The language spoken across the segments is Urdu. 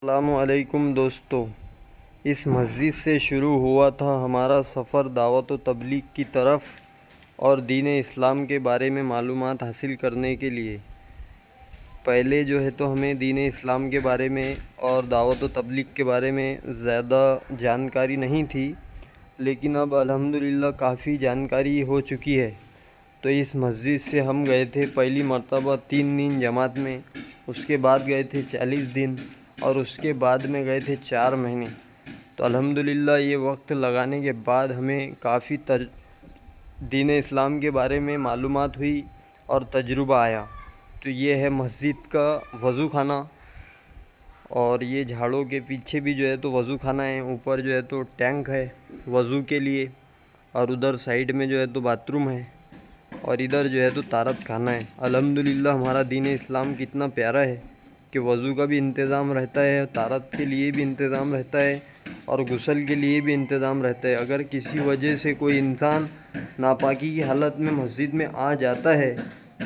السلام علیکم دوستو، اس مسجد سے شروع ہوا تھا ہمارا سفر دعوت و تبلیغ کی طرف اور دین اسلام کے بارے میں معلومات حاصل کرنے کے لیے۔ پہلے جو ہے تو ہمیں دین اسلام کے بارے میں اور دعوت و تبلیغ کے بارے میں زیادہ جانکاری نہیں تھی، لیکن اب الحمدللہ کافی جانکاری ہو چکی ہے۔ تو اس مسجد سے ہم گئے تھے پہلی مرتبہ 3 دن جماعت میں، اس کے بعد گئے تھے 40 دن اور اس کے بعد میں گئے تھے 4 مہینے۔ تو الحمدللہ یہ وقت لگانے کے بعد ہمیں کافی دین اسلام کے بارے میں معلومات ہوئی اور تجربہ آیا۔ تو یہ ہے مسجد کا وضو خانہ، اور یہ جھاڑوں کے پیچھے بھی جو ہے تو وضو خانہ ہے، اوپر جو ہے تو ٹینک ہے وضو کے لیے، اور ادھر سائیڈ میں جو ہے تو باتھ روم ہے، اور ادھر جو ہے تو طہارت خانہ ہے۔ الحمدللہ ہمارا دین اسلام کتنا پیارا ہے کہ وضو کا بھی انتظام رہتا ہے، طہارت کے لیے بھی انتظام رہتا ہے، اور غسل کے لیے بھی انتظام رہتا ہے۔ اگر کسی وجہ سے کوئی انسان ناپاکی کی حالت میں مسجد میں آ جاتا ہے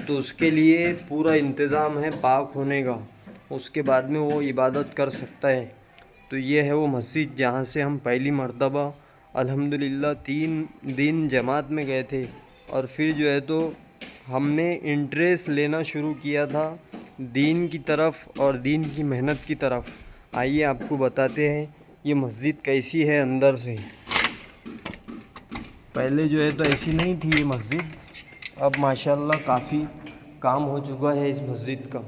تو اس کے لیے پورا انتظام ہے پاک ہونے کا، اس کے بعد میں وہ عبادت کر سکتا ہے۔ تو یہ ہے وہ مسجد جہاں سے ہم پہلی مرتبہ الحمدللہ 3 دن جماعت میں گئے تھے، اور پھر جو ہے تو ہم نے انٹریسٹ لینا شروع کیا تھا دین کی طرف اور دین کی محنت کی طرف۔ آئیے آپ کو بتاتے ہیں یہ مسجد کیسی ہے اندر سے۔ پہلے جو ہے تو ایسی نہیں تھی یہ مسجد، اب ماشاءاللہ کافی کام ہو چکا ہے اس مسجد کا۔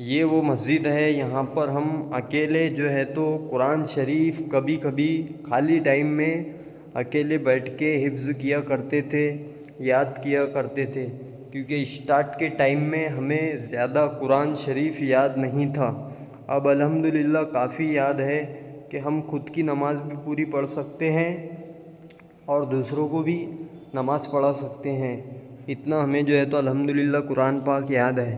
یہ وہ مسجد ہے، یہاں پر ہم اکیلے جو ہے تو قرآن شریف کبھی کبھی خالی ٹائم میں اکیلے بیٹھ کے حفظ کیا کرتے تھے، یاد کیا کرتے تھے، کیونکہ اسٹارٹ کے ٹائم میں ہمیں زیادہ قرآن شریف یاد نہیں تھا۔ اب الحمدللہ کافی یاد ہے کہ ہم خود کی نماز بھی پوری پڑھ سکتے ہیں اور دوسروں کو بھی نماز پڑھا سکتے ہیں، اتنا ہمیں جو ہے تو الحمدللہ قرآن پاک یاد ہے۔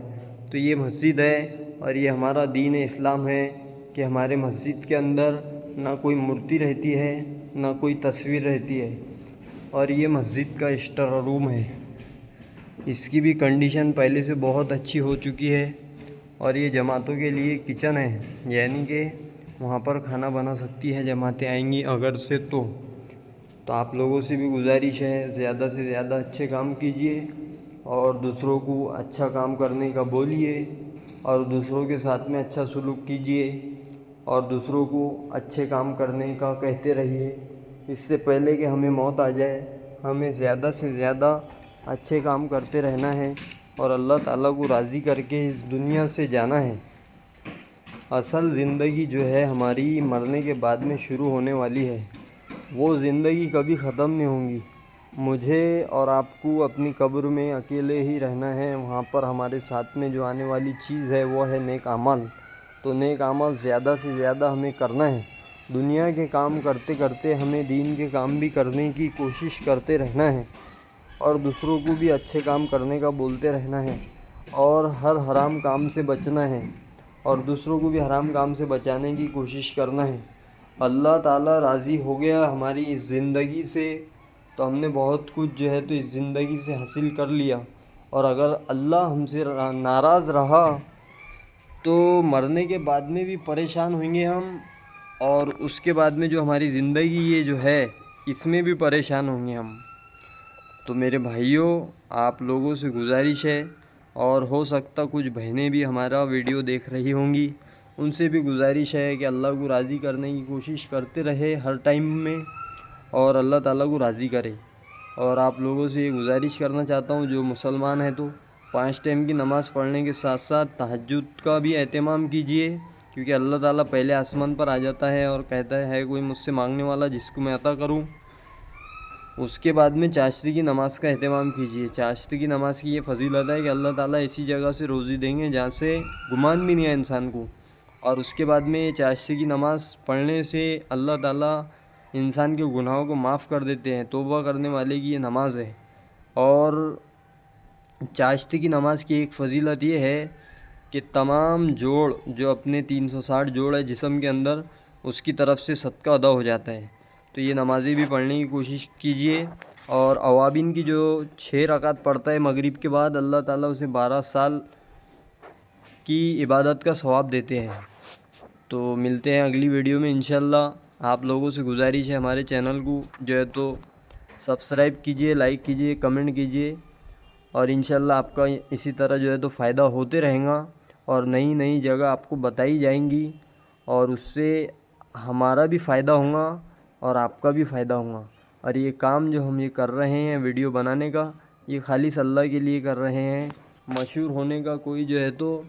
تو یہ مسجد ہے اور یہ ہمارا دین اسلام ہے کہ ہمارے مسجد کے اندر نہ کوئی مورتی رہتی ہے نہ کوئی تصویر رہتی ہے، اور یہ مسجد کا اسٹور روم ہے۔ اس کی بھی کنڈیشن پہلے سے بہت اچھی ہو چکی ہے، اور یہ جماعتوں کے لیے کچن ہے، یعنی کہ وہاں پر کھانا بنا سکتی ہے جماعتیں آئیں گی اگر سے تو آپ لوگوں سے بھی گزارش ہے زیادہ سے زیادہ اچھے کام کیجیے اور دوسروں کو اچھا کام کرنے کا بولیے، اور دوسروں کے ساتھ میں اچھا سلوک کیجیے اور دوسروں کو اچھے کام کرنے کا کہتے رہیے۔ اس سے پہلے کہ ہمیں موت آ جائے ہمیں زیادہ سے زیادہ اچھے کام کرتے رہنا ہے اور اللہ تعالیٰ کو راضی کر کے اس دنیا سے جانا ہے۔ اصل زندگی جو ہے ہماری مرنے کے بعد میں شروع ہونے والی ہے، وہ زندگی کبھی ختم نہیں ہوں گی۔ مجھے اور آپ کو اپنی قبر میں اکیلے ہی رہنا ہے، وہاں پر ہمارے ساتھ میں جو آنے والی چیز ہے وہ ہے نیک اعمال۔ تو نیک اعمال زیادہ سے زیادہ ہمیں کرنا ہے۔ دنیا کے کام کرتے کرتے ہمیں دین کے کام بھی کرنے کی کوشش کرتے رہنا ہے، اور دوسروں کو بھی اچھے کام کرنے کا بولتے رہنا ہے، اور ہر حرام کام سے بچنا ہے، اور دوسروں کو بھی حرام کام سے بچانے کی کوشش کرنا ہے۔ اللہ تعالیٰ راضی ہو گیا ہماری اس زندگی سے تو ہم نے بہت کچھ جو ہے تو اس زندگی سے حاصل کر لیا، اور اگر اللہ ہم سے ناراض رہا تو مرنے کے بعد میں بھی پریشان ہوئیں گے ہم، اور اس کے بعد میں جو ہماری زندگی یہ جو ہے اس میں بھی پریشان ہوں گے ہم۔ تو میرے بھائیوں، آپ لوگوں سے گزارش ہے، اور ہو سکتا کچھ بہنیں بھی ہمارا ویڈیو دیکھ رہی ہوں گی، ان سے بھی گزارش ہے کہ اللہ کو راضی کرنے کی کوشش کرتے رہے ہر ٹائم میں، اور اللہ تعالیٰ کو راضی کرے۔ اور آپ لوگوں سے یہ گزارش کرنا چاہتا ہوں جو مسلمان ہیں تو 5 ٹائم کی نماز پڑھنے کے ساتھ ساتھ تہجد کا بھی اہتمام کیجیے، کیونکہ اللہ تعالیٰ پہلے آسمان پر آ جاتا ہے اور کہتا ہے کوئی مجھ سے مانگنے والا جس کو میں عطا کروں۔ اس کے بعد میں چاشتی کی نماز کا اہتمام کیجیے۔ چاشتی کی نماز کی یہ فضیلت ہے کہ اللہ تعالیٰ ایسی جگہ سے روزی دیں گے جہاں سے گمان بھی نہیں ہے انسان کو، اور اس کے بعد میں چاشتی کی نماز پڑھنے سے اللہ تعالیٰ انسان کے گناہوں کو معاف کر دیتے ہیں۔ توبہ کرنے والے کی یہ نماز ہے۔ اور چاشتی کی نماز کی ایک فضیلت یہ ہے کہ تمام جوڑ جو اپنے 360 جوڑ ہے جسم کے اندر، اس کی طرف سے صدقہ ادا ہو جاتا ہے۔ تو یہ نمازیں بھی پڑھنے کی کوشش کیجیے، اور اوابین کی جو 6 رکعت پڑھتا ہے مغرب کے بعد، اللہ تعالیٰ اسے 12 سال کی عبادت کا ثواب دیتے ہیں۔ تو ملتے ہیں اگلی ویڈیو میں انشاءاللہ. آپ لوگوں سے گزارش ہے ہمارے چینل کو جو ہے تو سبسکرائب کیجئے, لائک کیجئے, کمنٹ کیجئے, اور انشاءاللہ آپ کا اسی طرح جو ہے تو فائدہ ہوتے رہیں گا, اور نئی نئی جگہ آپ کو بتائی جائیں گی, اور اس سے ہمارا بھی فائدہ ہوگا اور آپ کا بھی فائدہ ہوگا. اور یہ کام جو ہم یہ کر رہے ہیں ویڈیو بنانے کا, یہ خالص اللہ کے لیے کر رہے ہیں. مشہور ہونے کا کوئی جو ہے تو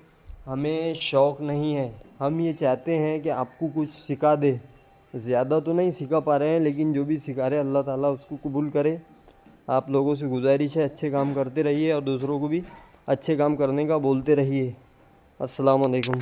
ہمیں شوق نہیں ہے. ہم یہ چاہتے ہیں کہ آپ کو کچھ سکھا دے. زیادہ تو نہیں سکھا پا رہے ہیں, لیکن جو بھی سکھا رہے ہیں اللہ تعالیٰ اس کو قبول کرے. آپ لوگوں سے گزارش ہے اچھے کام کرتے رہیے اور دوسروں کو بھی اچھے کام کرنے کا بولتے رہیے. السلام علیکم.